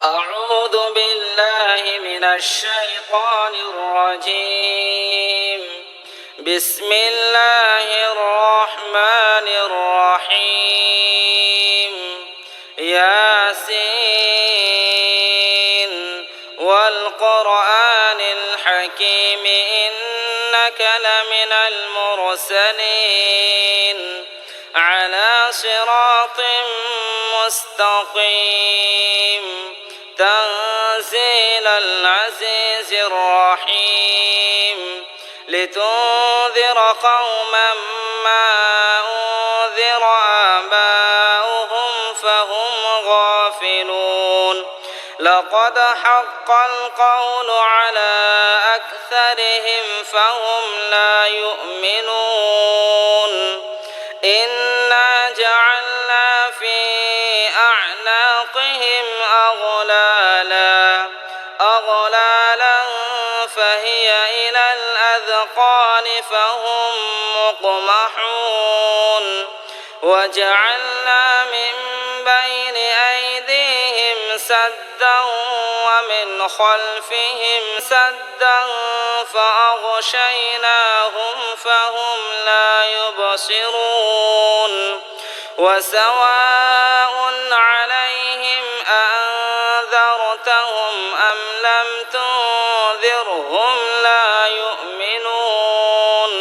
أعوذ بالله من الشيطان الرجيم. بسم الله الرحمن الرحيم. ياسين والقرآن الحكيم إنك لمن المرسلين على صراط مستقيم تنزيل العزيز الرحيم لتنذر قوما ما أنذر آباؤهم فهم غافلون لقد حق القول على أكثرهم فهم لا يؤمنون إنا جعلنا في أعناقهم أغلالا فهي إلى الأذقان فهم مقمحون وجعلنا من بين أيديهم سدا ومن خلفهم سدا فأغشيناهم فهم لا يبصرون وسواء عليهم أأنذرتهم أم لم تنذرهم لا يؤمنون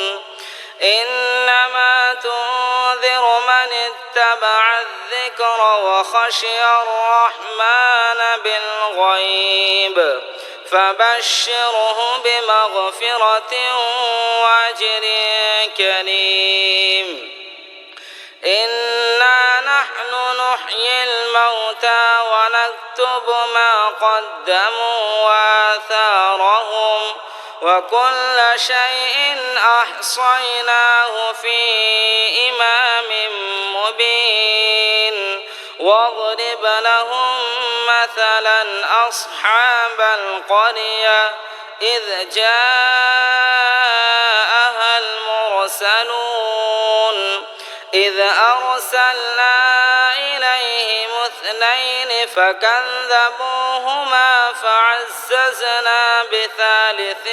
إنما تنذر من اتبع الذكر وخشي الرحمن بالغيب فبشره بمغفرة وأجر كريم إنا نحن نحيي الموتى ونكتب ما قدموا وآثارهم وكل شيء أحصيناه في إمام مبين واضرب لهم مثلا أصحاب القرية إذ جاءها المرسلون إذ أرسلنا إليهم اثنين فكذبوهما فعززنا بثالث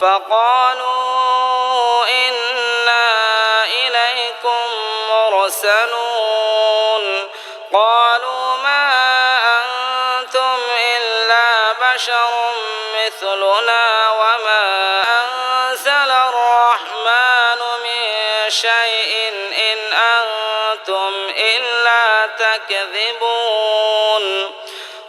فقالوا إنا إليكم مرسلون قالوا ما أنتم إلا بشر مثلنا وما أنزل الرحمن من شيء إن أنتم إلا تكذبون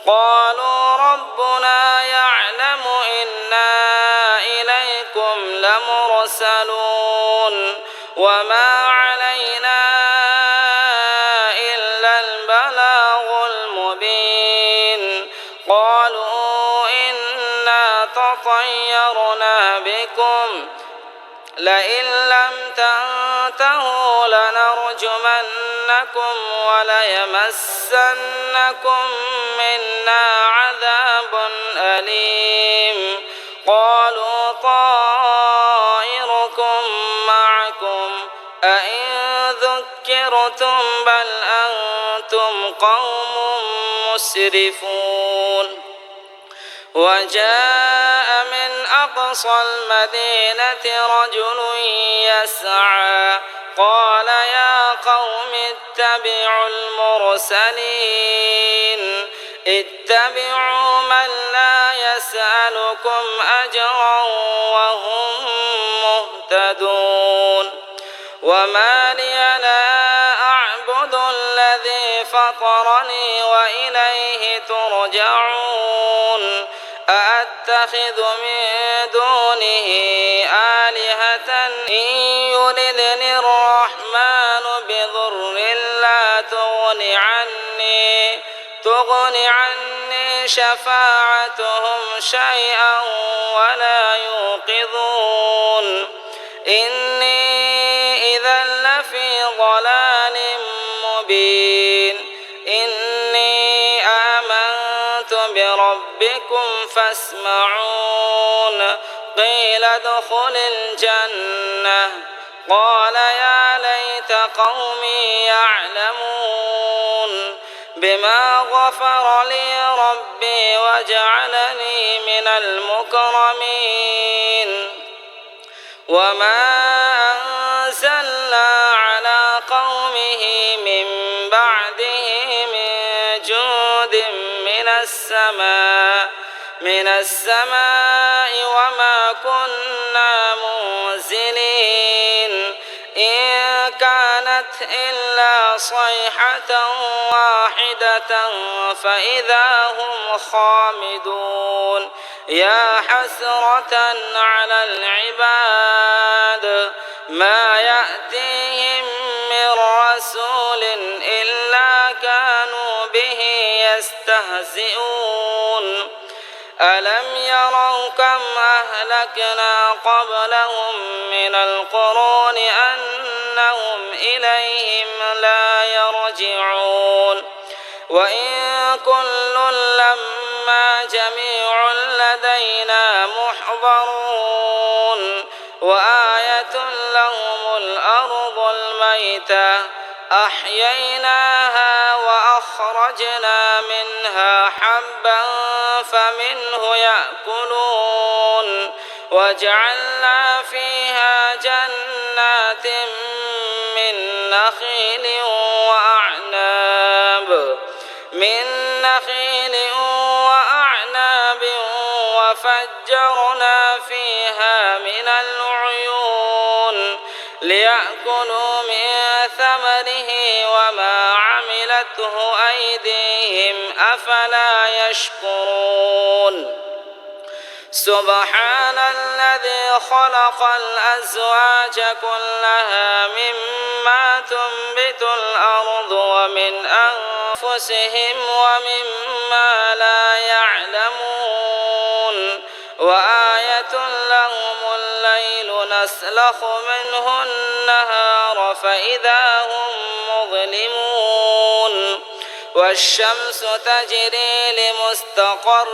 قالوا ربنا يعلم إنا إليكم لمرسلون وما علينا إلا البلاغ المبين قالوا إنا تطيرنا بكم لئن لم تنتهوا لنرجمنكم وليمسنكم منا عذاب أليم قالوا طائركم معكم أئن ذكرتم بل أنتم قوم مسرفون وجاء من أقصى المدينة رجل يسعى قال يا قوم اتبعوا المرسلين اتبعوا من لا يسألكم أجرا وهم مهتدون وما لي لا أعبد الذي فطرني وإليه ترجعون أأتخذ من دونه آلهة إن يردني الرحمن بضر لا تغن عني شفاعتهم شيئا ولا يوقظون إني إذا لفي ضلال مبين إني آمنت بربكم فاسمعون قيل ادخل الجنة قال يا ليت قومي يعلمون بما غفر لي ربي وجعلني من المكرمين وما أنزلنا على قومه من بعده من جود من السماء وما كنا منزلين إن كانت إلا صيحة واحدة فإذا هم خامدون يا حسرة على العباد ما يأتيهم من رسول إلا كانوا به يستهزئون ألم يروا كم أهلكنا قبلهم من القرون أنهم إليهم لا يرجعون وإن كل لما جميع لدينا محضرون وآية لهم الأرض الميتة أحييناها وأخرجنا منها حبا فمنه يأكلون وجعلنا فيها جنات من نخيل وأعناب وفجرنا فيها من العيون ليأكلوا من ثمره وما عملته أيديهم أفلا يشكرون سبحان الذي خلق الأزواج كلها مما تنبت الأرض ومن أنفسهم ومما لا يعلمون وآية لهم الليل نسلخ منه النهار فإذا هم مظلمون والشمس تجري لمستقر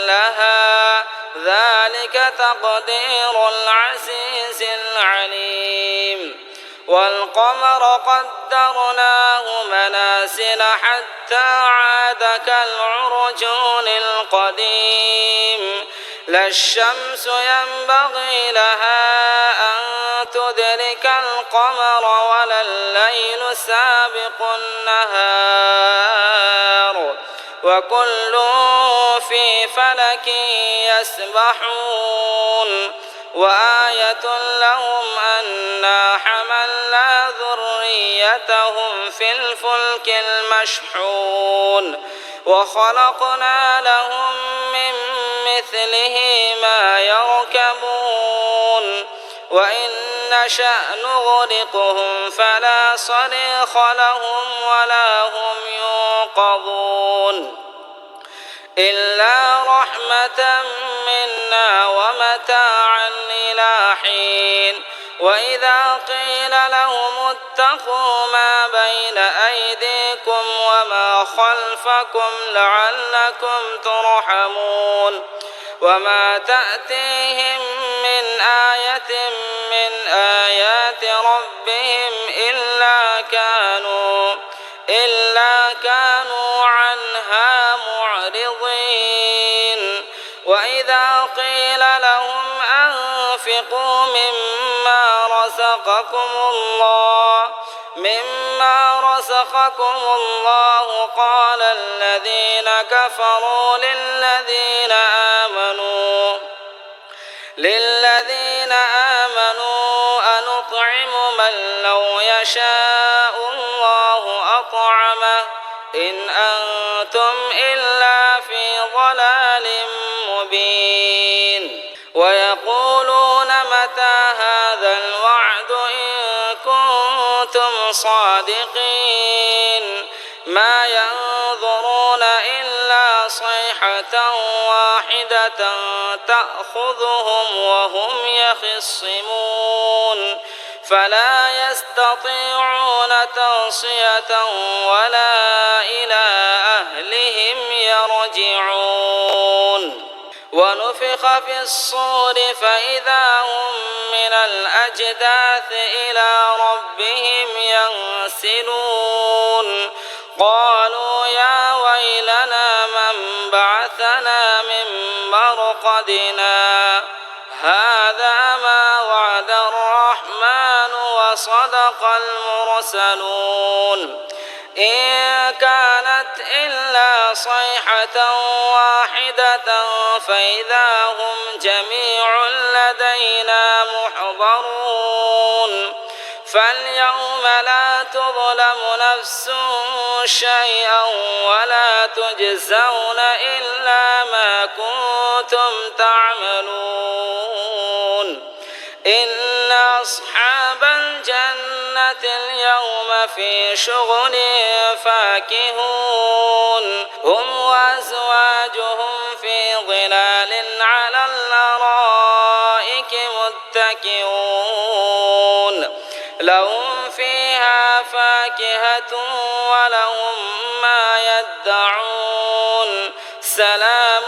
لها ذلك تقدير العزيز العليم والقمر قدرناه منازل حتى عاد كالعرجون القديم لا الشمس ينبغي لها أن تدرك القمر ولا الليل سابق النهار وكل في فلك يسبحون وآية لهم أنا حملنا ذريتهم في الفلك المشحون وخلقنا لهم من مثله ما يركبون وإن نشأ نغرقهم فلا صريخ لهم ولا هم ينقذون إلا رحمة منا ومتاعا إلى حين وإذا قيل لهم اتقوا ما بين أيديكم وما خلفكم لعلكم ترحمون وما تأتيهم من آية من آيات ربهم إلا كانوا عنها معرضين وإذا قيل لهم أنفقوا مما رزقكم الله قال الذين كفروا للذين آمنوا أنطعم من لو يشاء الله أطعمه إن أنتم إلا في ضلال مبين ويقولون متى هذا الوعد إن كنتم صادقين ما ينظرون إلا صيحة واحدة تأخذهم وهم يخصمون فلا يستطيعون توصية ولا إلى أهلهم يرجعون ونفخ في الصور فإذا هم من الأجداث إلى ربهم ينسلون قالوا يا بعثنا من مرقدنا هذا ما وعد الرحمن وصدق المرسلون إن كانت إلا صيحة واحدة فإذا هم جميع لدينا محضرون فاليوم لا تظلم نفس شيئا ولا تجزون إلا ما كنتم تعملون إن أصحاب الجنة اليوم في شغل فاكهون هم وأزواجهم في ظلال على الأرائك متكئون لهم فيها فاكهة ولهم ما يدعون سلام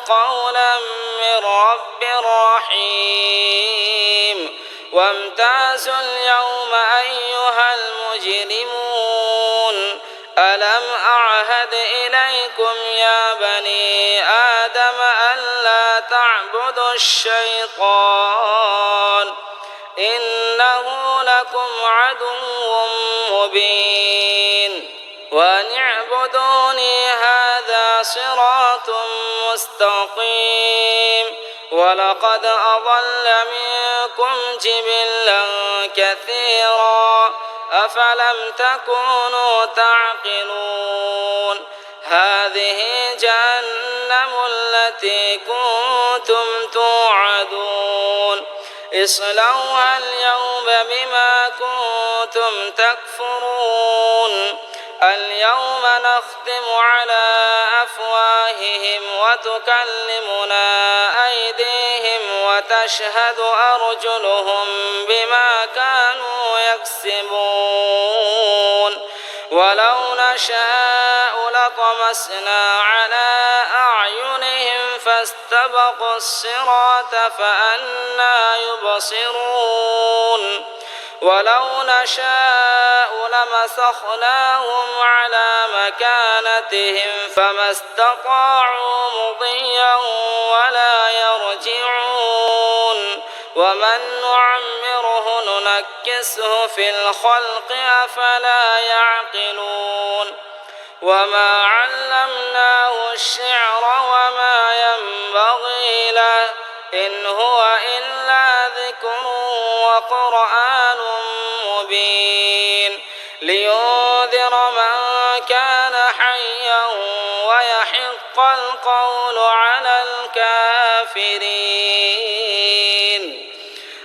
قولا من رب رحيم وامتازوا اليوم أيها المجرمون ألم أعهد إليكم يا بني آدم ألا تعبدوا الشيطان إنه لكم عدو مبين وأن اعبدوني هذا صراط مستقيم ولقد أضل منكم جبلا كثيرا أفلم تكونوا تعقلون هذه جهنم التي كنتم توعدون اصلوها اليوم بما كنتم تكفرون اليوم نختم على أفواههم وتكلمنا أيديهم وتشهد أرجلهم بما كانوا يكسبون ولو نشاء لطمسنا على أعينهم فاستبقوا الصراط فأنى يبصرون ولو نشاء لمسخناهم على مكانتهم فما استطاعوا مضيا ولا يرجعون ومن نعمره ننكسه في الخلق أفلا يعقلون وما علمناه الشعر وما ينبغي له إن هو إلا ذكر وقرآن مبين لينذر من كان حيا ويحق القول على الكافرين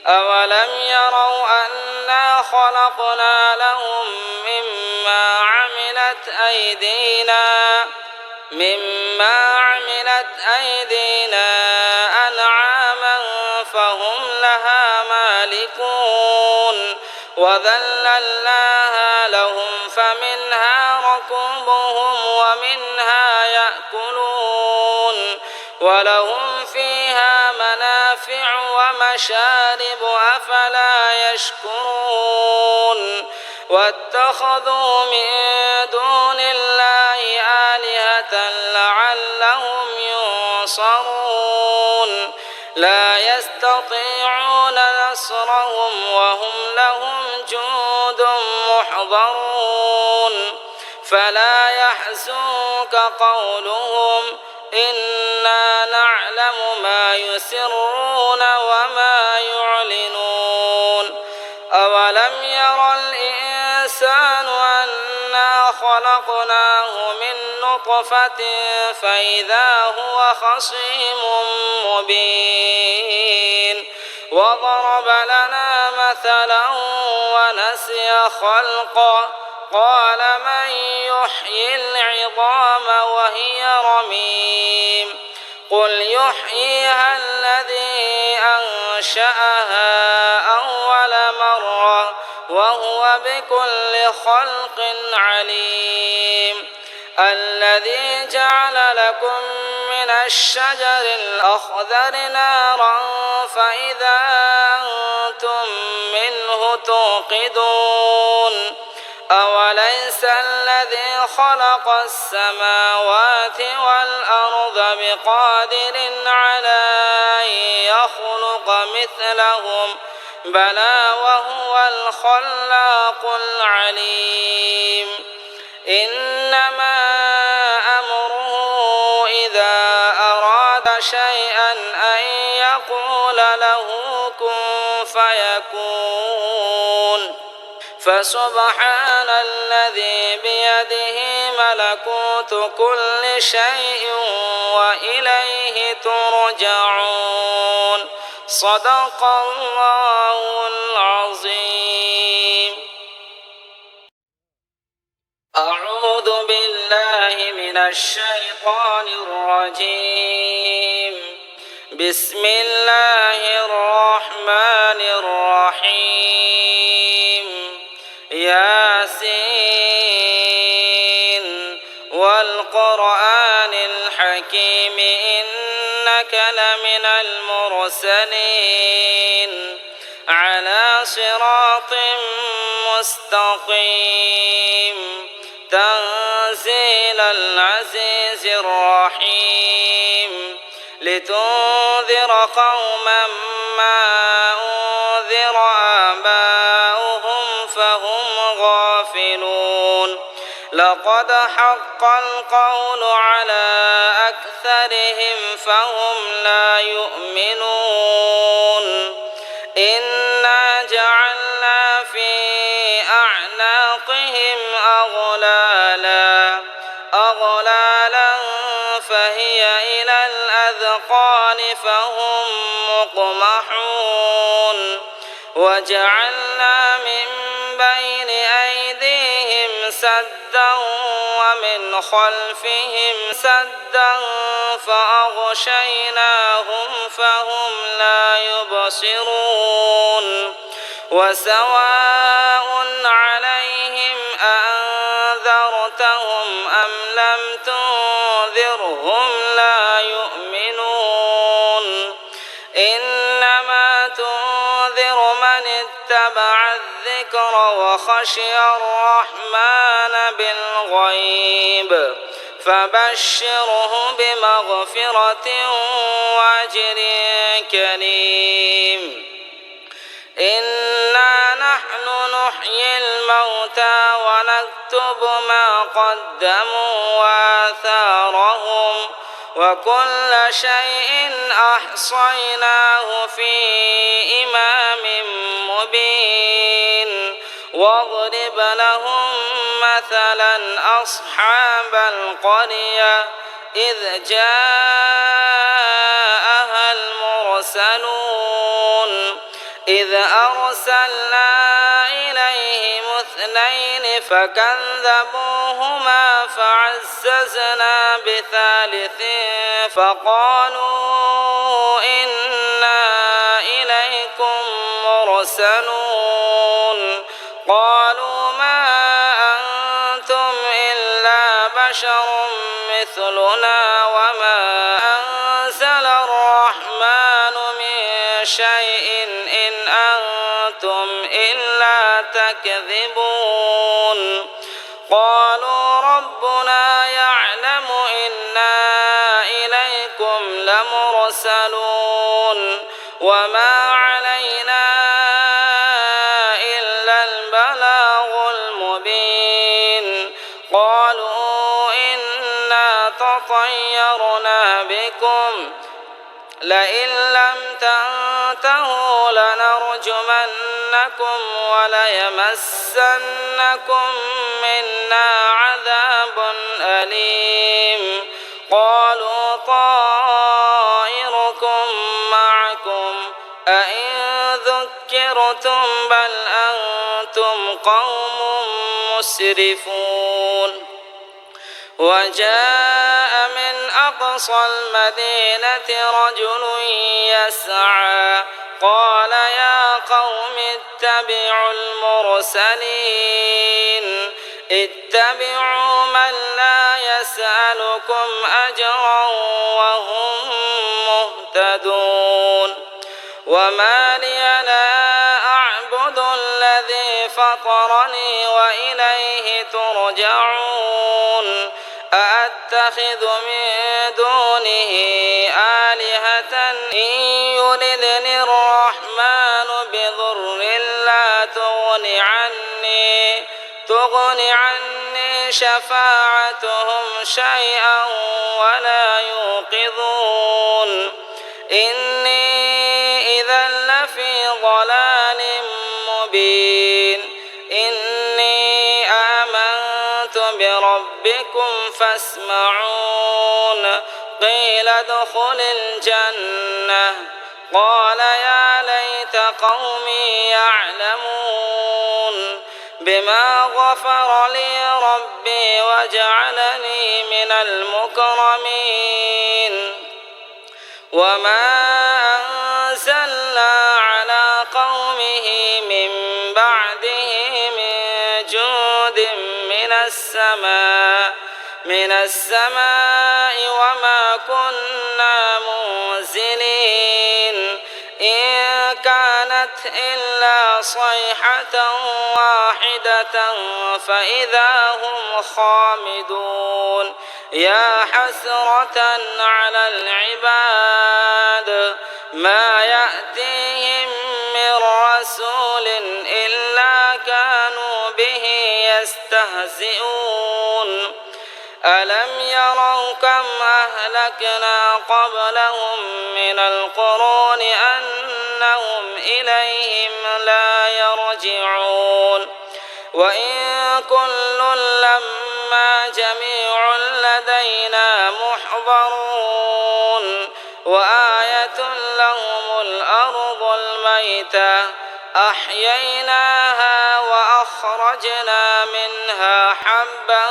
أولم يروا أنا خلقنا لهم مما عملت أيدينا أنعاما فهم لها مالكون وذللناها لهم فمنها ركوبهم ومنها يأكلون ولهم فيها منافع ومشارب أفلا يشكرون واتخذوا من دون الله آلهة لعلهم ينصرون لا يستطيعون نصرهم وهم لهم جند محضرون فلا يحزنك قولهم إنا نعلم ما يسرون وما يعلنون أولم ير الإنسان أنا خلقناه من نطفة فإذا هو خصيم مبين وضرب لنا مثلا ونسي خلقه قال من يحيي العظام وهي رميم قل يحييها الذي أنشأها أول مرة وهو بكل خلق عليم الذي جعل لكم من الشجر الأخضر نارا فإذا أنتم منه توقدون أوليس الذي خلق السماوات والأرض بقادر على أن يخلق مثلهم بلى وهو الخلاق العليم إنما أمره إذا أراد شيئا أن يقول له كن فيكون فسبحان الذي بيده ملكوت كل شيء وإليه ترجعون صدق الله العظيم. أعوذ بالله من الشيطان الرجيم. بسم الله الرحمن الرحيم. ياسين والقرآن الحكيم إنك لمن المرسلين على صراط مستقيم تنزيل العزيز الرحيم لتنذر قوما ما أنذر آباؤهم فهم غافلون لقد حق القول على أكثرهم فهم لا يؤمنون إنا جعلنا في أعناقهم أغلالا فهي إلى الأذقان فهم مقمحون وجعلنا من بين أيديهم سدا ومن خلفهم سدا فأغشيناهم فهم لا يبصرون وسواء عليهم أأنذرتهم أم لم تنذرهم لا يؤمنون إنما تنذر من اتبع الذكر وخشي الرحمن بالغيب فبشره بمغفرة وأجر كريم إنا نحن نحيي الموتى ونكتب ما قدموا وآثارهم وكل شيء أحصيناه في إمام مبين واضرب لهم مثلا أصحاب القرية إذ جاءها المرسلون إذ أرسلنا إليهم اثنين فكذبوهما فعززنا بثالث فقالوا إنا إليكم مرسلون قالوا ما أنتم إلا بشر مثلنا وما أنزل الرحمن من شيء إن أنتم إلا تكذبون قالوا ربنا يعلم إنا إليكم لمرسلون وما علينا إلا البلاغ المبين قالوا إنا تطيرنا بكم لئن لم تنتهوا لنرجمنكم وليمسنكم منا عذاب أليم قالوا طائركم معكم أئن ذكرتم بل أنتم قوم مسرفون وجاء من أقصى المدينة رجل يسعى قال يا قوم اتبعوا المرسلين اتبعوا من لا يسألكم أجرا وهم مهتدون وما لي لا أعبد الذي فطرني وإليه ترجعون أأتخذ من دونه آلهة إن يردني الرحمن بضر لا تغن عني شفاعتهم شيئا ولا يوقظون إني إذا لفي ضلال مبين إني آمنت بربكم فاسمعون قيل ادخل الجنة قال يا ليت قومي يعلمون بما غفر لي ربي وجعلني من المكرمين وما أنزلنا على قومه من بعده من جود من السماء وما كنا منزلين إن كانت إلا صيحة واحدة فإذا هم خامدون يا حسرة على العباد ما يأتيهم من رسول إلا كانوا به يستهزئون ألم يروا كم أهلكنا قبلهم من القرون أنهم إليهم لا يرجعون وإن كل لما جميع لدينا محضرون وآية لهم الأرض الميتة أحييناها وأخرجنا منها حبا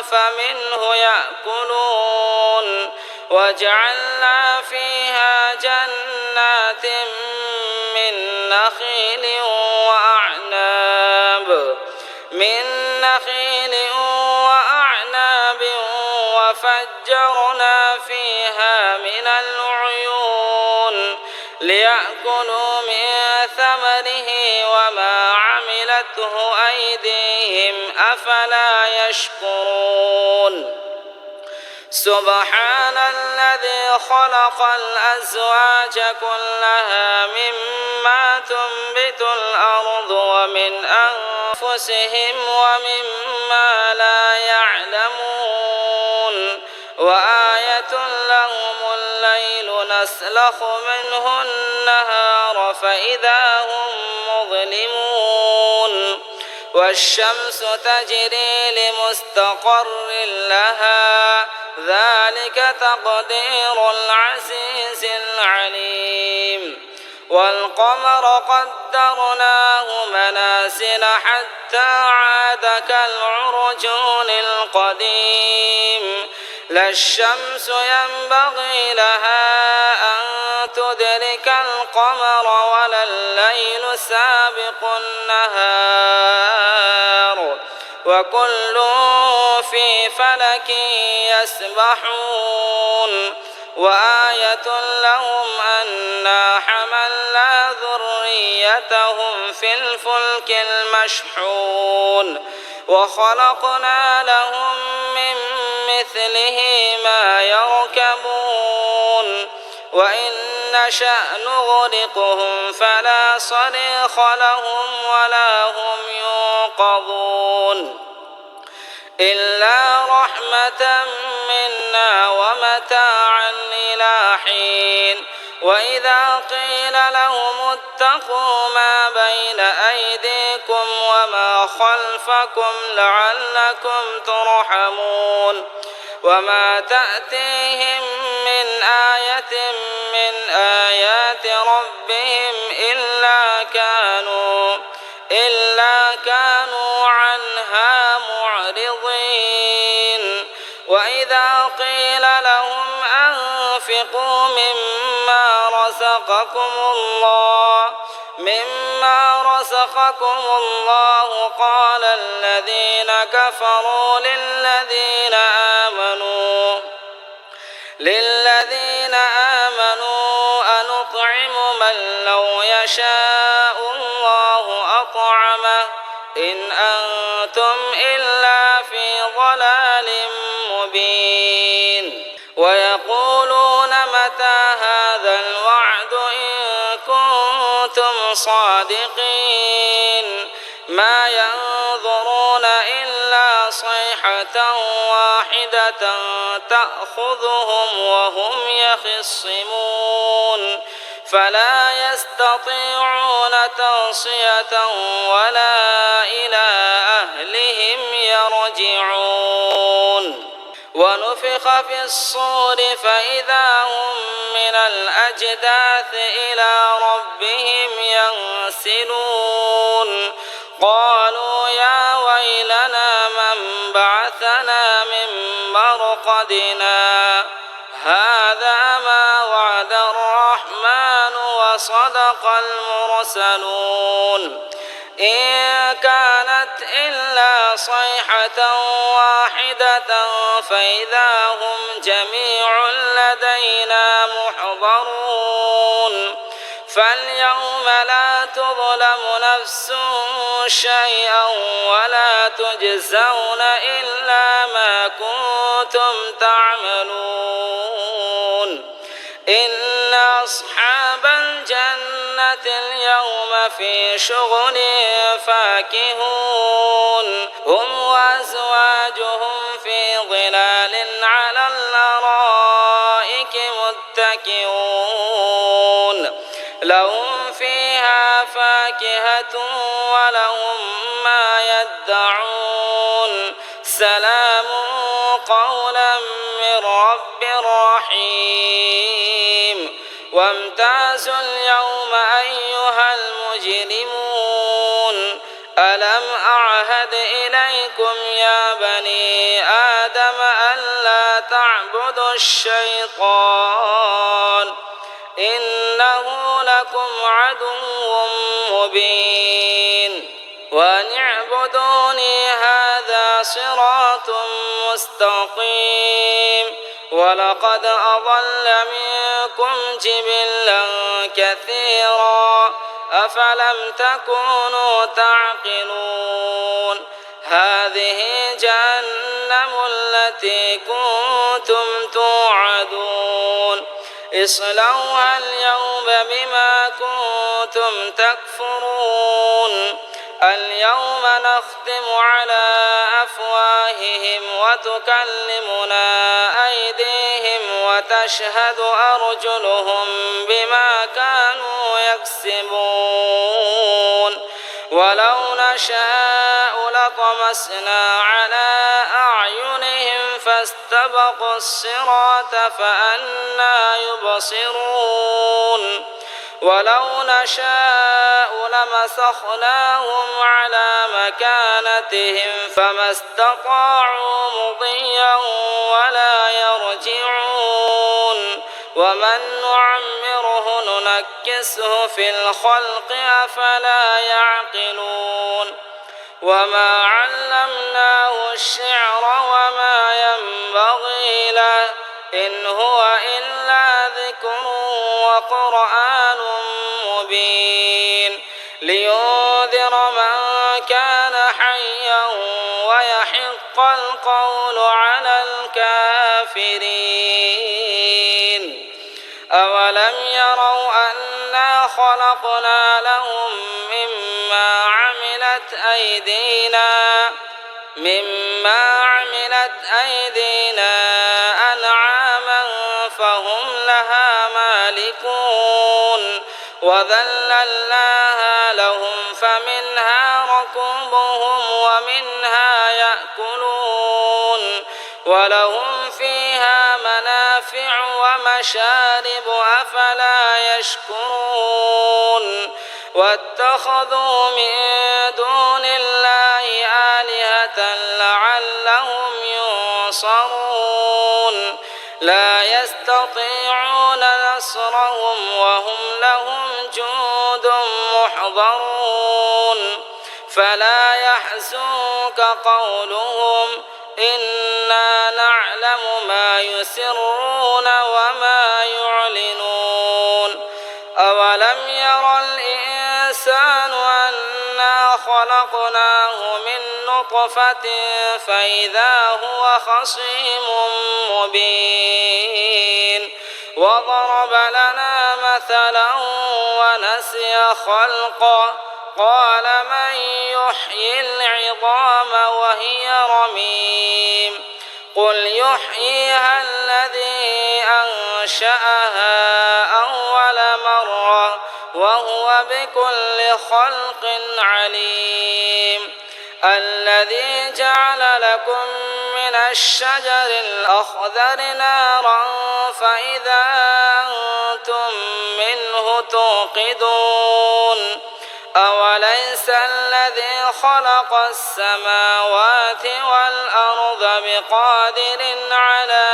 فمنه يأكلون وجعلنا فيها جنات من نخيل وأعناب وفجرنا فيها من العيون ليأكلوا من ثمره وما عملته أيديهم أفلا يشكرون سبحان الذي خلق الأزواج كلها مما تنبت الأرض ومن أنفسهم ومما لا يعلمون وآية لهم الليل نسلخ منه النهار فإذا هم مظلمون والشمس تجري لمستقر لها ذلك تقدير العزيز العليم والقمر قدرناه منازل حتى عاد كالعرجون القديم لا الشمس ينبغي لها أن تدرك القمر ولا الليل سابق النهار وكل في فلك يسبحون وآية لهم أنا حملنا ذريتهم في الفلك المشحون وخلقنا لهم من مثله ما يركبون وإن نشأ نغرقهم فلا صريخ لهم ولا هم ينقذون إلا رحمة منا ومتاعا إلى حين وإذا قيل لهم اتقوا ما بين أيديكم وما خلفكم لعلكم ترحمون وما تأتيهم من آية من آيات ربهم إلا كانوا عنها معرضين وإذا قيل لهم أنفقوا مما رزقكم الله قال الذين كفروا للذين آمنوا أنطعم من لو يشاء الله أطعمه إن أنتم إلا في ضلال مبين ويقولون متى هذا الوعد إن كنتم صادقين ما ينظرون إلا صيحة واحدة تأخذهم وهم يخصمون فلا يستطيعون توصية ولا إلى أهلهم يرجعون ونفخ في الصور فإذا هم من الأجداث إلى ربهم ينسلون قالوا يا ويلنا من بعثنا من مرقدنا هذا ما وعد الرحمن وصدق المرسلون إن كانت إلا صيحة واحدة فإذا هم جميع لدينا محضرون فاليوم لا تظلم نفس شيئا ولا تجزون إلا ما كنتم تعملون إن أصحاب الجنة اليوم في شغل فاكهون هم وأزواجهم في ظلال على الأرائك متكئون لهم فيها فاكهة ولهم ما يدعون سلام قولا من رب رحيم وامتازوا اليوم أيها المجرمون ألم أعهد إليكم يا بني آدم ألا تعبدوا الشيطان إنه لكم عدو مبين وأن اعبدوني هذا صراط مستقيم ولقد أضل منكم جبلا كثيرا أفلم تكونوا تعقلون هذه جهنم التي كنتم توعدون اصلوها اليوم بما كنتم تكفرون اليوم نختم على أفواههم وتكلمنا أيديهم وتشهد أرجلهم بما كانوا يكسبون ولو نشاء لطمسنا على أعينهم فاستبقوا الصراط فأنى يبصرون ولو نشاء لمسخناهم على مكانتهم فما استطاعوا مضيا ولا يرجعون ومن نعمره ننكسه في الخلق أفلا يعقلون وما علمناه الشعر وما ينبغي له إن هو إلا ذكر وقرآن مبين لينذر من كان حيا ويحق القول على الكافرين أولم يروا أنا خلقنا لهم مما عملت أيدينا أنعاما فهم لها مالكون وذللناها لهم فمنها ركوبهم ومنها يأكلون ولهم فيها منافع ومشارب أفلا يشكرون واتخذوا من دون الله آلهة لعلهم ينصرون لا يستطيعون نصرهم وهم لهم جند محضرون فلا يحزنك قولهم إنا نعلم ما يسرون وما يعلنون أولم ير الإنسان أنا خلقناه من نطفة فإذا هو خصيم مبين وضرب لنا مثلا ونسي خلقه قال من يحيي العظام وهي رميم قل يحييها الذي أنشأها أول مرة وهو بكل خلق عليم الذي جعل لكم من الشجر الأخضر نارا فإذا أنتم منه توقدون أوليس الذي خلق السماوات والأرض بقادر على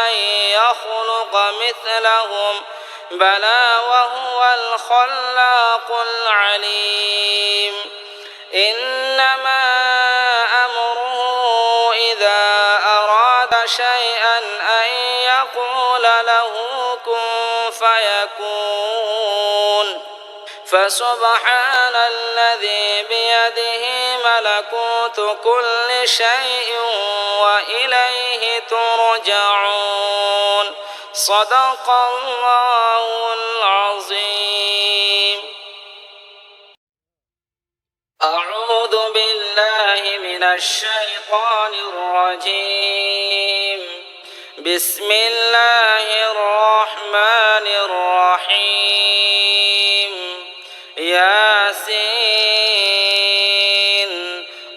أن يخلق مثلهم بلى وهو الخلاق العليم إنما أمره إذا أراد شيئا أن يقول له كن فيكون فسبحان الذي بيده ملكوت كل شيء وإليه ترجعون صدق الله العظيم. أعوذ بالله من الشيطان الرجيم. بسم الله الرحمن الرحيم. ياسين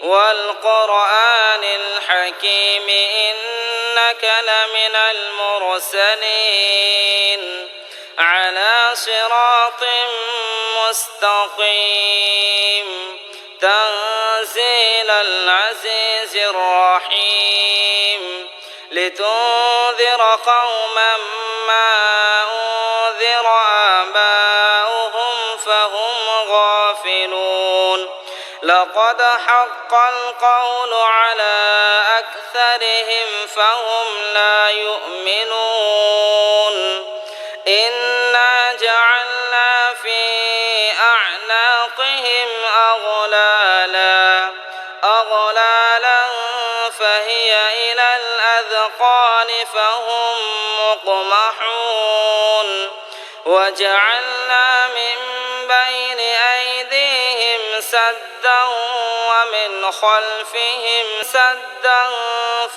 والقرآن الحكيم إنك لمن المرسلين على صراط مستقيم تنزيل العزيز الرحيم لتنذر قوما ما أنذر آباؤهم فهم غافلون لقد حق القول على أكثرهم فهم لا يؤمنون إنا جعلنا في أعناقهم أغلالا فهي إلى الأذقان فهم مقمحون وجعلنا من بين أيديهم سدا ومن خلفهم سدا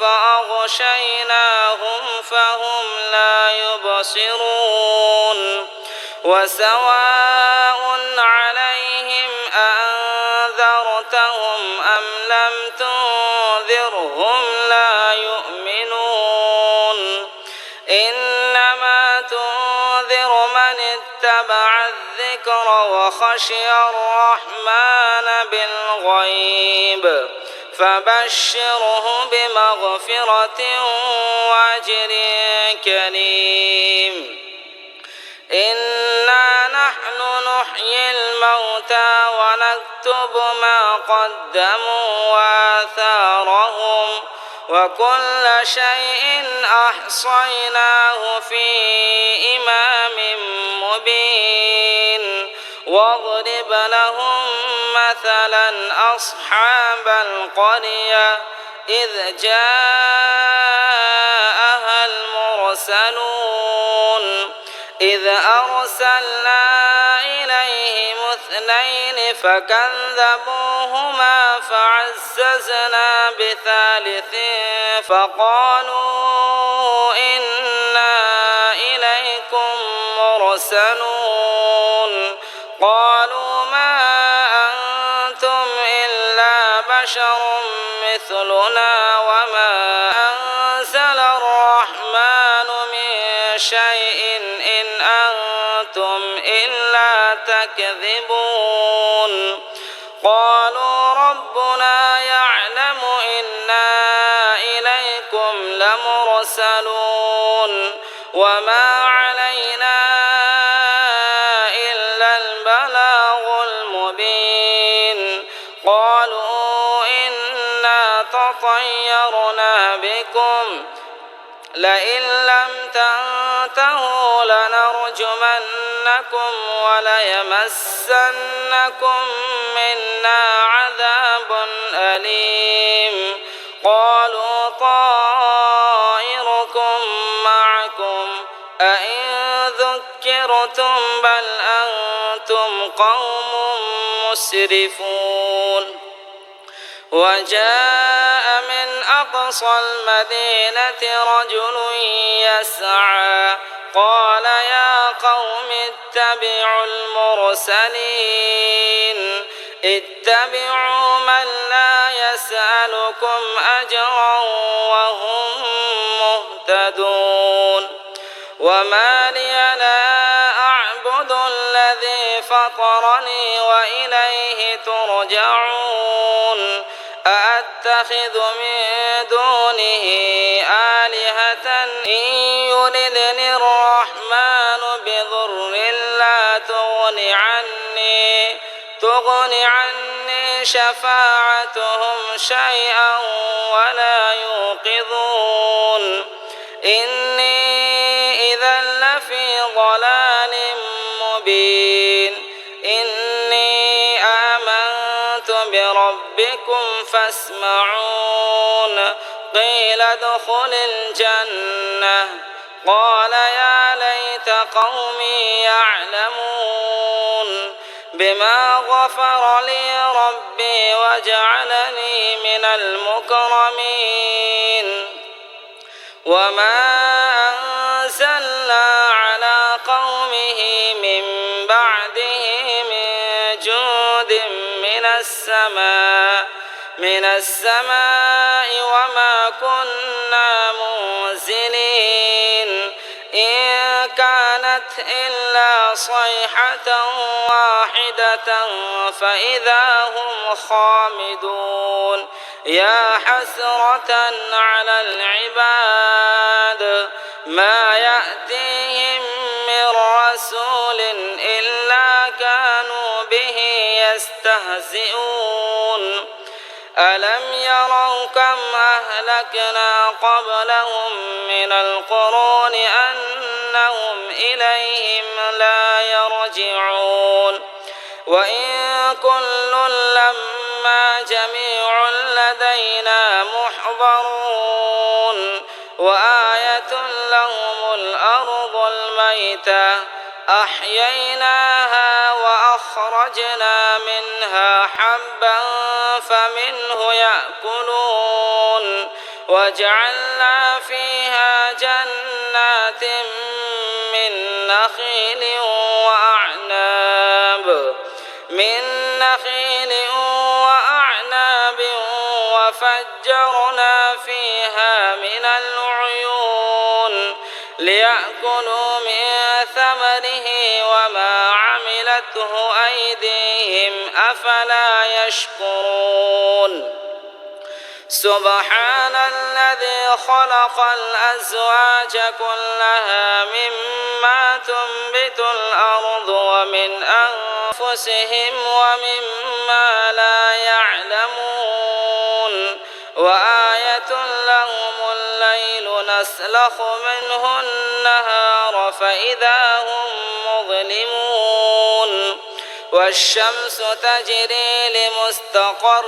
فأغشيناهم فهم لا يبصرون وسواء عليهم أأنذرتهم أم لم تنذرهم لا يؤمنون إنما تنذر من اتبع الذكر وخشي الرحمن بالغيب فبشره بمغفرة وأجر كريم إنا نحن نحيي الموتى ونكتب ما قدموا وآثارهم وكل شيء أحصيناه في إمام مبين واضرب لهم مثلا أصحاب القرية إذ جاءها المرسلون إذ أرسلنا إليهم اثنين فكذبوهما فعززنا بثالث فقالوا إنا إليكم مرسلون قالوا ما أنتم إلا بشر مثلنا وما أنزل الرحمن من شيء إن أنتم إلا تكذبون قالوا ربنا يعلم إنا إليكم لمرسلون وما علينا إلا البلاغ المبين قالوا إنا تطيرنا بكم لئن لم تنتهوا لنرجمن وليمسنكم منا عذاب أليم قالوا طائركم معكم أئن ذكرتم بل أنتم قوم مسرفون وجاء من أقصى المدينة رجل يسعى قال يا قوم اتبعوا المرسلين اتبعوا من لا يسألكم أجرا وهم مهتدون وما لي لا أعبد الذي فطرني وإليه ترجعون أأتخذ من دونه آلهة إن يردني الرحمن بضر لا تغن عني شفاعتهم شيئا ولا يوقظون إني إذا لفي ضلال مبين إني آمنت بربكم فاسمعون قيل ادخل الجنة قال يا ليت قومي يعلمون بما غفر لي ربي وجعلني من المكرمين وما أنزلنا على قومه من بعده من جود من السماء وما كنا منزلين إن كانت إلا صيحة واحدة فإذا هم خامدون يا حسرة على العباد ما يأتيهم من رسول إلا كانوا به يستهزئون ألم يروا كم أهلكنا قبلهم من القرون أنهم إليهم لا يرجعون وإن كل لما جميع لدينا محضرون وآية لهم الأرض الميتة أحييناها وأخرجنا منها حبا فمنه يأكلون وجعلنا فيها جنات من نخيل وأعناب وفجرنا فيها من العيون ليأكلوا من ثمره وما عملته أيديهم أفلا يشكرون سبحان الذي خلق الأزواج كلها مما تنبت الأرض ومن أنفسهم ومما لا يعلمون وآية لهم الليل نسلخ منه النهار فإذا هم مظلمون والشمس تجري لمستقر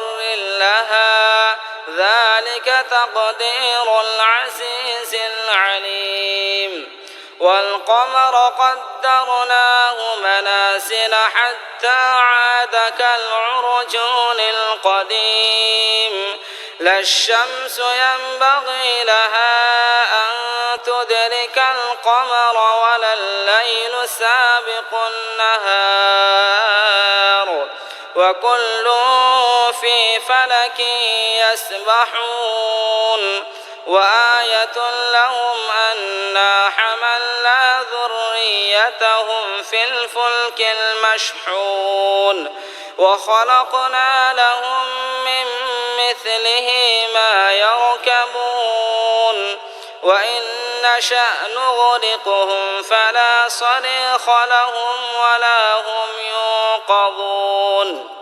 لها ذلك تقدير العزيز العليم والقمر قدرناه منازل حتى عاد كالعرجون القديم لا الشمس ينبغي لها أن تدرك القمر ولا الليل سابق النهار وكل في فلك يسبحون وآية لهم أنا حملنا ذريتهم في الفلك المشحون وخلقنا لهم من مثله ما يركبون وإن نشأ نغرقهم فلا صريخ لهم ولا هم ينقذون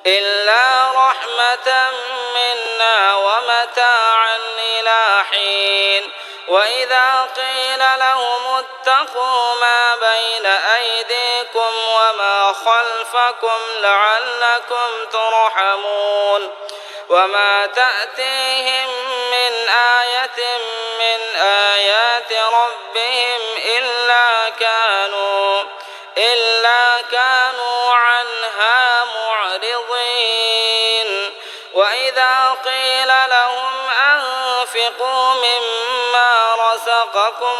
إلا رحمة منا ومتاعا إلى حين وإذا قيل لهم اتقوا ما بين أيديكم وما خلفكم لعلكم ترحمون وما تأتيهم من آية من آيات ربهم إلا كانوا عنها معرضين وإذا قيل لهم أنفقوا مما رزقكم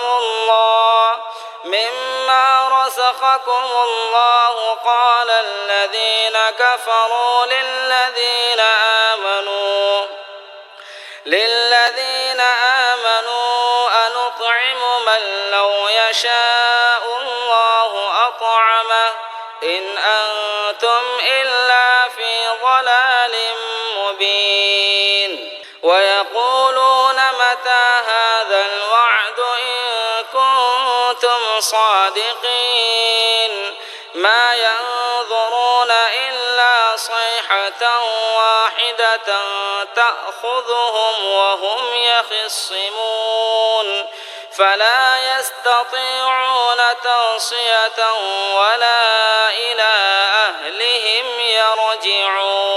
الله قال الذين كفروا للذين آمنوا أنطعم من لو يشاء الله أطعمه إن أنتم إلا في ضلال مبين ويقولون متى هذا الوعد إن كنتم صادقين ما ينظرون إلا صيحة واحدة تأخذهم وهم يخصمون فلا يستطيعون توصية ولا إلى أهلهم يرجعون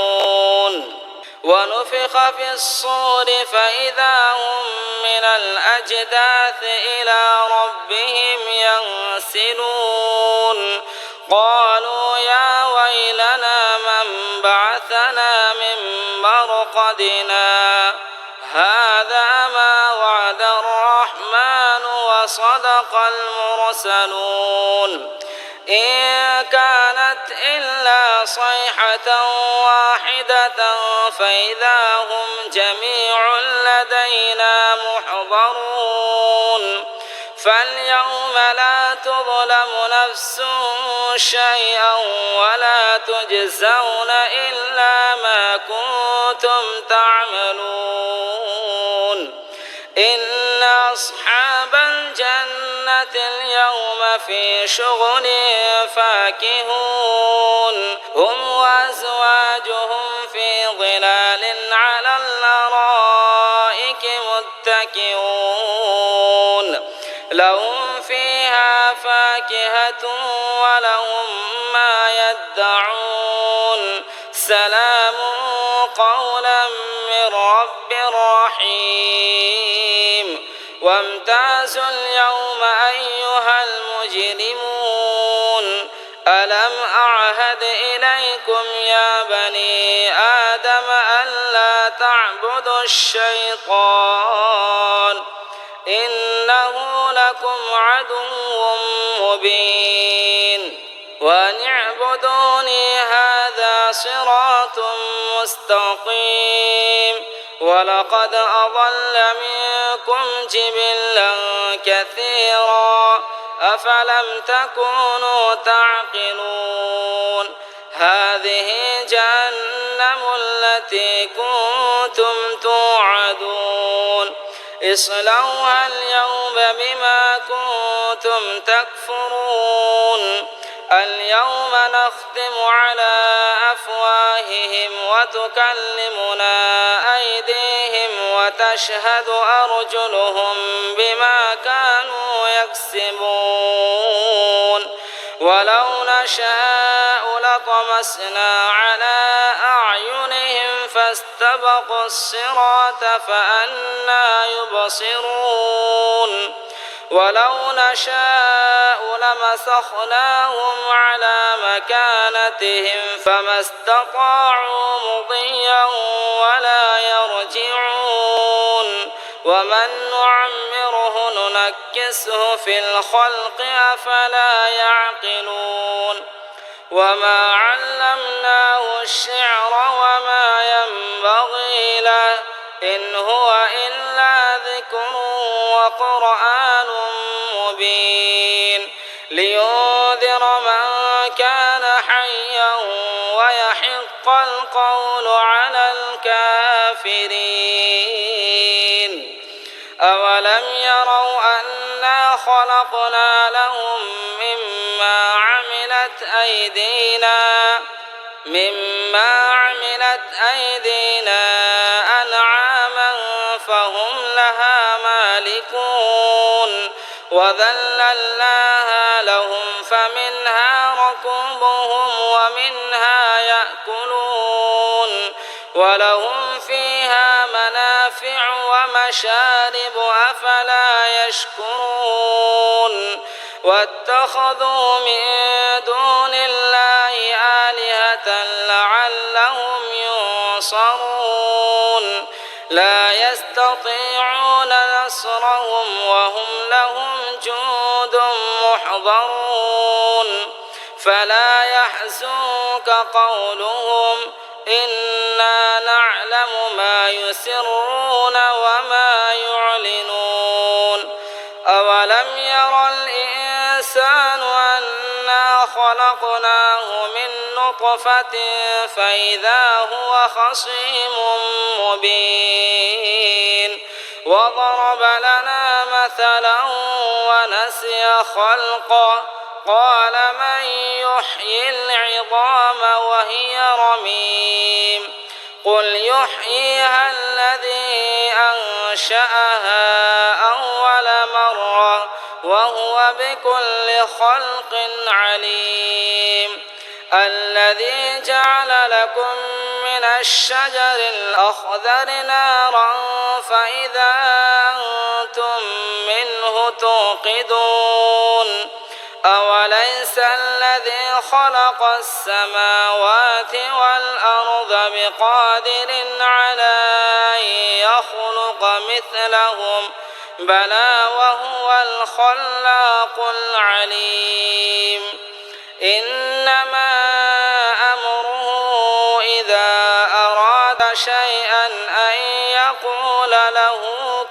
ونفخ في الصور فإذا هم من الأجداث إلى ربهم ينسلون قالوا يا ويلنا من بعثنا من مرقدنا هذا ما وعد الرحمن وصدق المرسلون إن كانت إلا صيحة واحدة فإذا هم جميع لدينا محضرون فاليوم لا تظلم نفس شيئا ولا تجزون إلا ما كنتم تعملون إن أصحاب الجنة اليوم في شغل فاكهون هم وأزواجهم في ظلال على الأرائك متكئون لهم فيها فاكهة ولهم ما يدعون سلام قولا من رب رحيم وامتازوا اليوم أيها المجرمون ألم أعهد إليكم يا بني آدم ألا تعبدوا الشيطان إنه لكم عدو مبين وأن اعبدوني هذا صراط مستقيم ولقد أضل منكم جبلا كثيرا أفلم تكونوا تعقلون هذه جهنم التي كنتم توعدون اصلوها اليوم بما كنتم تكفرون اليوم نختم على أفواههم وتكلمنا أيديهم وتشهد أرجلهم بما كانوا يكسبون ولو نشاء لطمسنا على أعينهم فاستبقوا الصراط فأنى يبصرون ولو نشاء لمسخناهم على مكانتهم فما استطاعوا مضيا ولا يرجعون ومن نعمره ننكسه في الخلق أفلا يعقلون وما علمناه الشعر وما ينبغي له إن هو إلا ذكر وقرآن مبين لينذر من كان حيا ويحق القول على الكافرين أولم يروا أنا خلقنا لهم مما عملت أيدينا أنعاما فهم لها مالكون وذللناها لهم فمنها ركوبهم ومنها يأكلون ولهم فيها منافع ومشارب أفلا يشكرون واتخذوا من دون الله آلهة لعلهم ينصرون لا يستطيعون نصرهم وهم لهم جند محضرون فلا يحزنك قولهم إنا نعلم ما يسرون وما يعلنون أولم ير الإنسان أنا خلقناه من نطفة فإذا هو خصيم مبين وضرب لنا مثلا ونسي خلقه قال من يحيي العظام وهي رميم قل يحييها الذي أنشأها أول مرة وهو بكل خلق عليم الذي جعل لكم من الشجر الأخضر نارا فإذا أنتم منه توقدون أوليس الذي خلق السماوات والأرض بقادر على أن يخلق مثلهم بلى وهو الخلاق العليم إنما أمره إذا أراد شيئا أن يقول له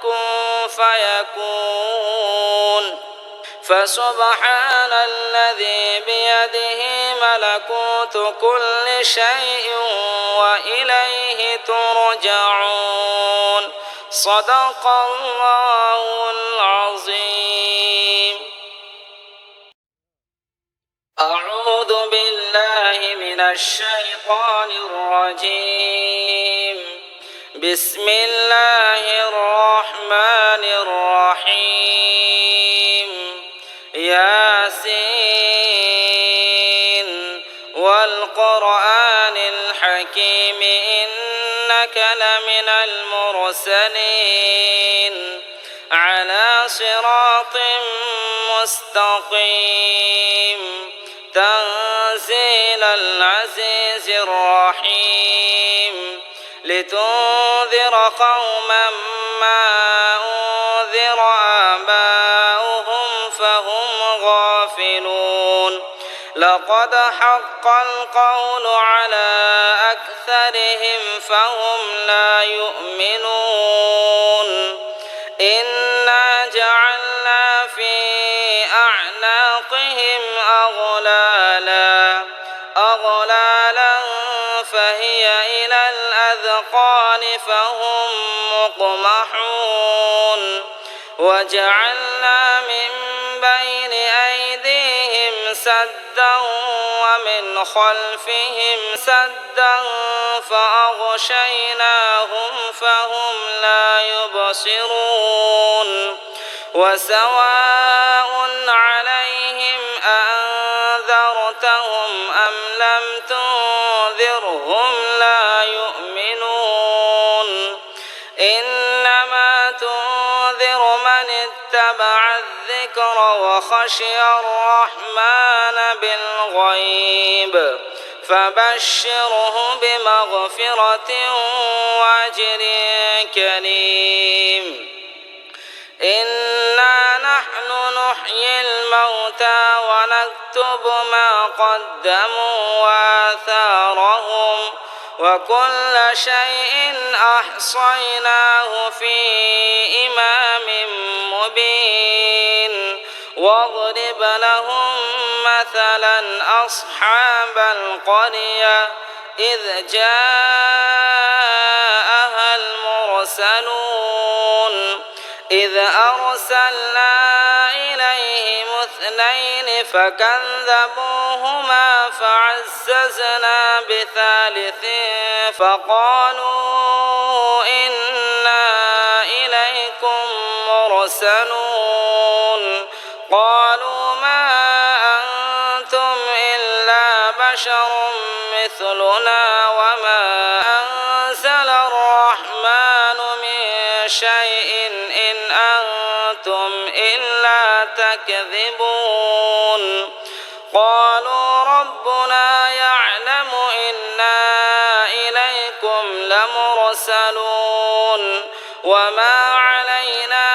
كن فيكون فسبحان الذي بيده ملكوت كل شيء وإليه ترجعون صدق الله العظيم أعوذ بالله من الشيطان الرجيم بسم الله الرحمن الرحيم ياسين والقرآن الحكيم إنك لمن المرسلين على صراط مستقيم تنزيل العزيز الرحيم لتنذر قوما ما أنذر آباؤهم فهم غافلون لقد حق القول على أكثرهم فهم لا يؤمنون إنا جعلنا في أعناقهم أغلالا فهي إلى الأذقان فهم مقمحون وجعلنا من بين أيديهم سدا ومن خلفهم سدا فأغشيناهم فهم لا يبصرون وسواء عليهم أنذرتهم أم لم تنذرهم لا يؤمنون إنما تنذر من اتبع الذكر وخشي الرحمن بالغيب فبشره بمغفرة وأجر كريم إنا نحن نحيي الموتى ونكتب ما قدموا وآثارهم وكل شيء أحصيناه في إمام مبين واضرب لهم مثلا أصحاب القرية إذ جاءها المرسلون إذ أرسلنا إليهم اثنين فكذبوهما فعززنا بثالث فقالوا إنا إليكم مرسلون قالوا ما أنتم إلا بشر مثلنا وما أنزل الرحمن من شيء إن أنتم إلا تكذبون قالوا ربنا يعلم إنا إليكم لمرسلون وما علينا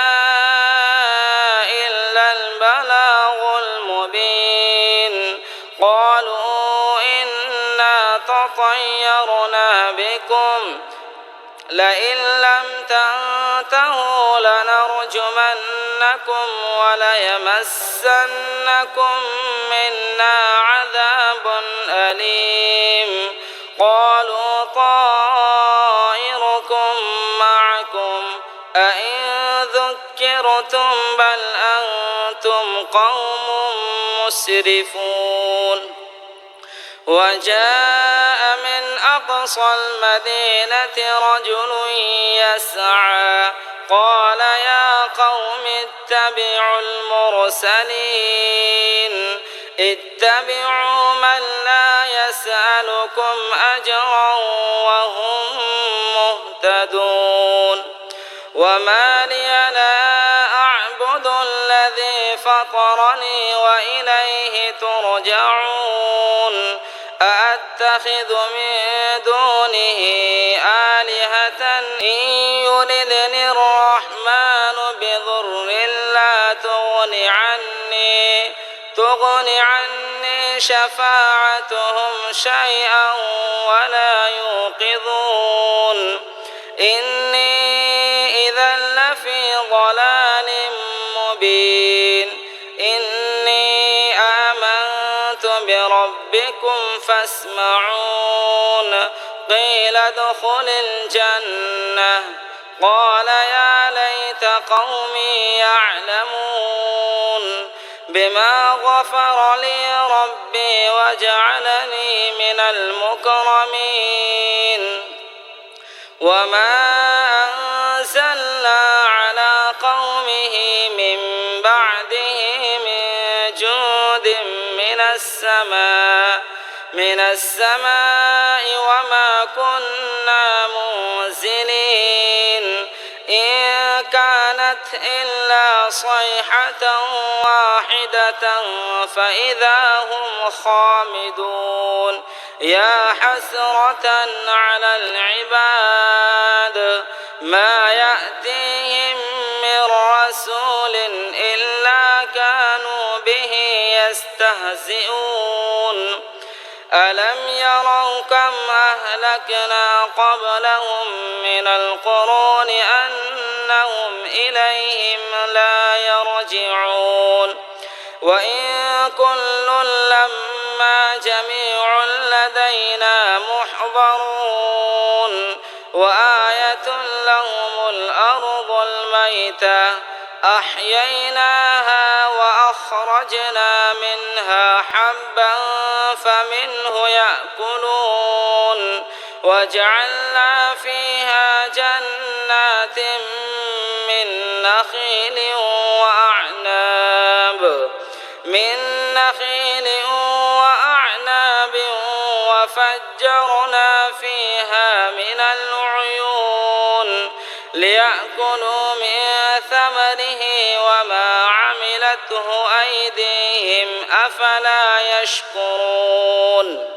إلا البلاغ المبين قالوا إنا تطيرنا بكم لئن لم تنتهوا لنرجمنكم وليمسنكم منا عذاب أليم قالوا طائركم معكم أئن ذكرتم بل أنتم قوم مسرفون وجاء من أقصى المدينة رجل يسعى قال يا قوم اتبعوا المرسلين اتبعوا من لا يسألكم أجرا وهم مهتدون وما لي لا أعبد الذي فطرني وإليه ترجعون أأتخذ من دونه آلهة إن يردني الرحمن بضر لا تغن عني شفاعتهم شيئا ولا يوقظون إني إذا لفي ضلال مبين إني آمنت بربكم فاسمعون قيل ادخل الجنة قال يا ليت قومي يعلمون بما غفر لي ربي وجعلني من المكرمين وما أنزلنا على قومه من بعده من جود من السماء وما كنا منزلين إن كانت إلا صيحة واحدة فإذا هم خامدون يا حسرة على العباد ما يأتيهم من رسول إلا كانوا به يستهزئون ألم يروا كم أهلكنا قبلهم من القرون أنهم إليهم لا يرجعون وإن كل لما جميع لدينا محضرون وآية لهم الأرض الميتة أحييناها وأخرجنا منها حبا فمنه يأكلون وجعلنا فيها جنات من نخيل وأعناب وفجرنا فيها من العيون ليأكلوا من ثمره وما عملته أيديهم أفلا يشكرون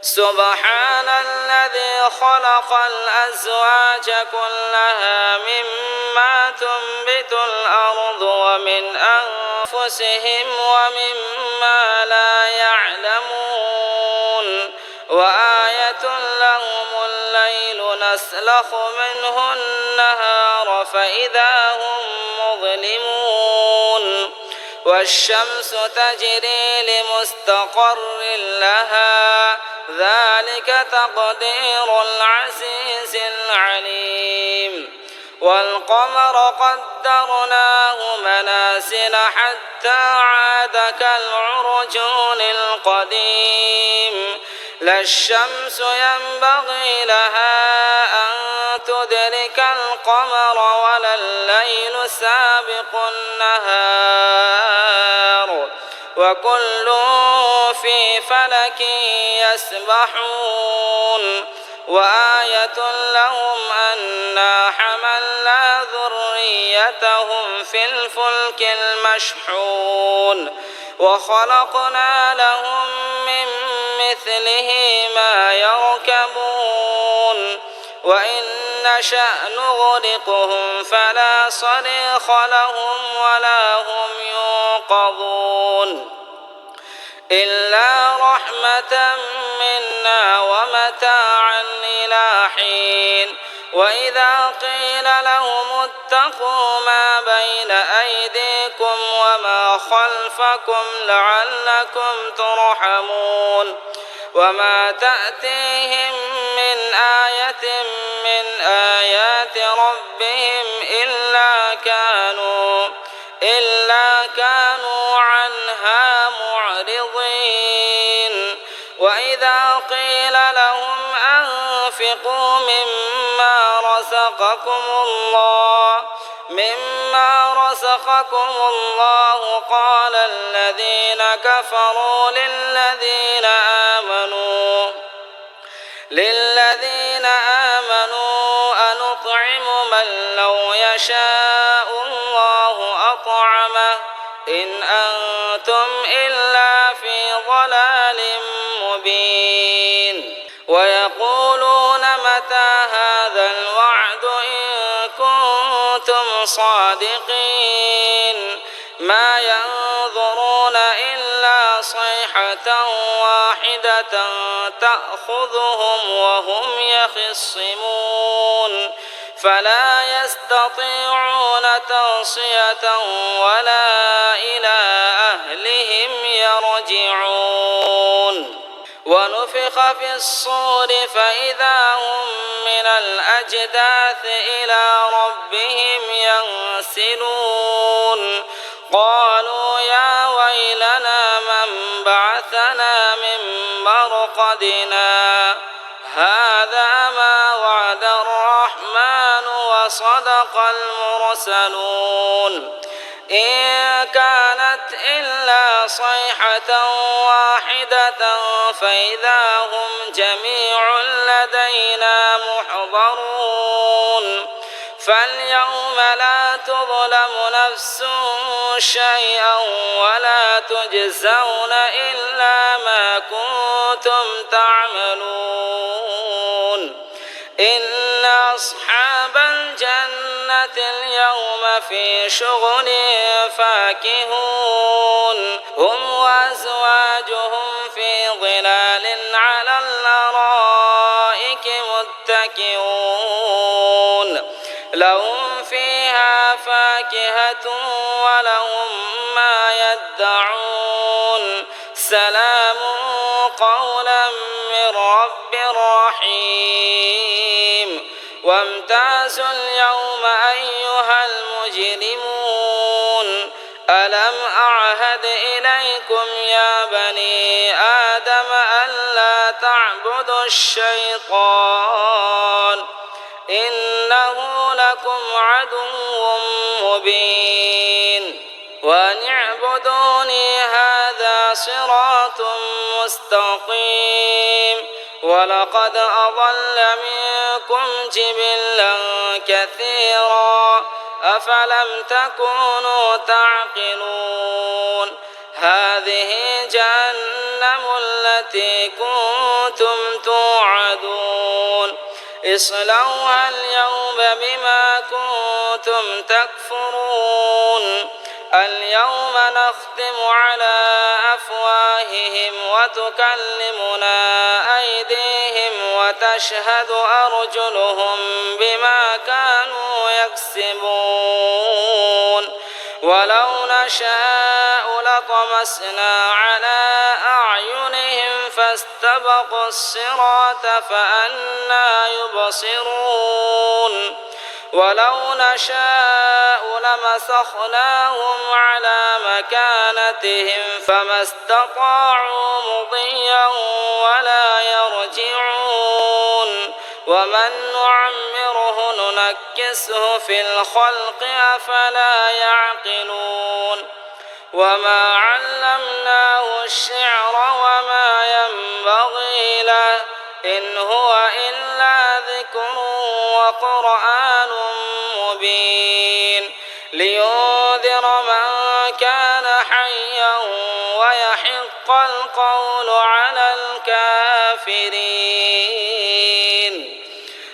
سبحان الذي خلق الأزواج كلها مما تنبت الأرض ومن أنفسهم ومما لا يعلمون وآية لهم الليل نسلخ منه النهار فإذا هم مظلمون والشمس تجري لمستقر لها ذلك تقدير العزيز العليم والقمر قدرناه منازل حتى عاد كالعرجون القديم لا الشمس ينبغي لها أن تدرك القمر ولا الليل سابق النهار وكل في فلك يسبحون وآية لهم أنا حملنا ذريتهم في الفلك المشحون وخلقنا لهم من مثله ما يركبون وإن نشأ نغرقهم فلا صريخ لهم ولا هم ينقذون إلا رحمة منا ومتاعا إلى حين وإذا قيل لهم اتقوا ما بين أيديكم وما خلفكم لعلكم ترحمون وما تأتيهم من آية من آيات ربهم إلا كانوا عنها معرضين وإذا قيل لهم أنفقوا مما رزقكم الله قال الذين كفروا للذين آمنوا أنطعم من لو يشاء الله أطعمه إن أنتم إلا في ضلال مبين ويقولون متى هذا الوعد إن كنتم صادقين ما ينظرون إلا صيحة واحدة تأخذهم وهم يخصمون فلا يستطيعون توصية ولا إلى أهلهم يرجعون ونفخ في الصور فإذا هم من الأجداث إلى ربهم ينسلون قالوا يا ويلنا من بعثنا من مرقدنا هذا ما وعد الرحمن وصدق المرسلون إن كانت إلا صيحة واحدة فإذا هم جميع لدينا محضرون فاليوم لا تظلم نفس شيئا ولا تجزون إلا ما كنتم تعملون إن أصحاب الجنة اليوم في شغل فاكهون هم وأزواجهم في ظلال على الأرائك متكئون لهم فيها فاكهة ولهم ما يدعون سلام قولا من رب رحيم وامتازوا اليوم أيها المجرمون ألم أعهد إليكم يا بني آدم ألا تعبدوا الشيطان إنه لكم عدو مبين وأن اعبدوني هذا صراط مستقيم ولقد أضل منكم جبلا كثيرا أفلم تكونوا تعقلون هذه جهنم التي كنتم توعدون اصلوها اليوم بما كنتم تكفرون اليوم نختم على أفواههم وتكلمنا أيديهم وتشهد أرجلهم بما كانوا يكسبون ولو نشاء لطمسنا على أعينهم فاستبقوا الصراط فأنى يبصرون ولو نشاء لمسخناهم على مكانتهم فما استطاعوا مضيا ولا يرجعون ومن نعمره ننكسه في الخلق أفلا يعقلون وما علمناه الشعر وما ينبغي له إن هو إلا ذكر وقرآن مبين لينذر من كان حيا ويحق القول على الكافرين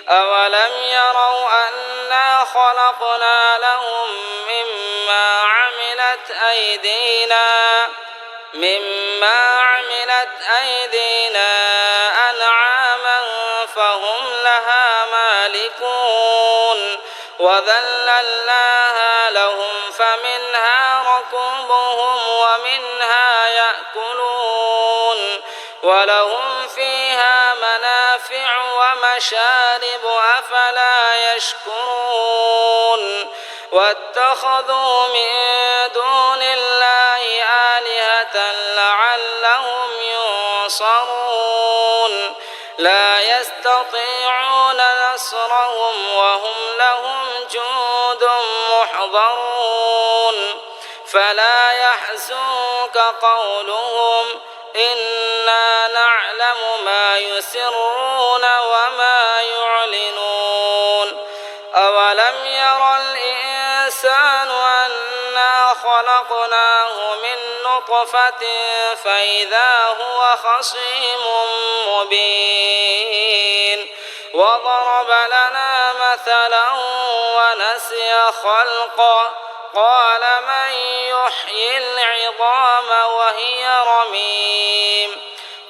أولم يروا أنا خلقنا لهم مما عملت أيدينا أنعاما فهم لها مالكون وذللناها لهم فمنها ركوبهم ومنها يأكلون ولهم فيها منافع ومشارب أفلا يشكرون واتخذوا من دون الله آلهة لعلهم ينصرون لا يستطيعون نصرهم وهم لهم جند محضرون فلا يحزنك قولهم إنا نعلم ما يسرون وما يعلنون أولم ير الإنسان أنا خلقناه من نطفة فإذا هو خصيم مبين وضرب لنا مثلا ونسي خلقه قال من يحيي العظام وهي رميم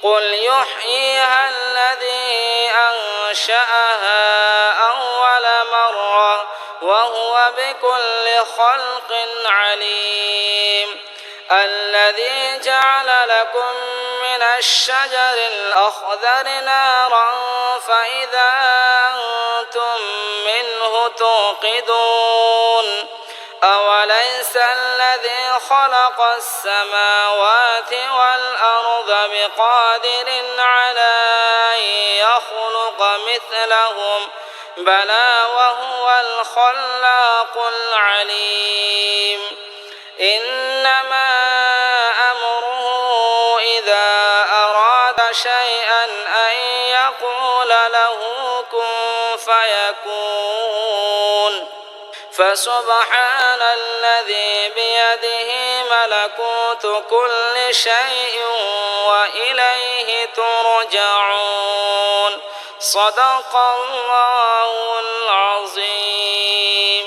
قل يحييها الذي أنشأها أول مرة وهو بكل خلق عليم الذي جعل لكم من الشجر الأخضر نارا فإذا أنتم منه توقدون أوليس الذي خلق السماوات والأرض بقادر على أن يخلق مثلهم بلى وهو الخلاق العليم إنما أمره إذا أراد شيئا أن يقول له كن فيكون فسبحان الذي بيده ملكوت كل شيء وإليه ترجعون صدق الله العظيم.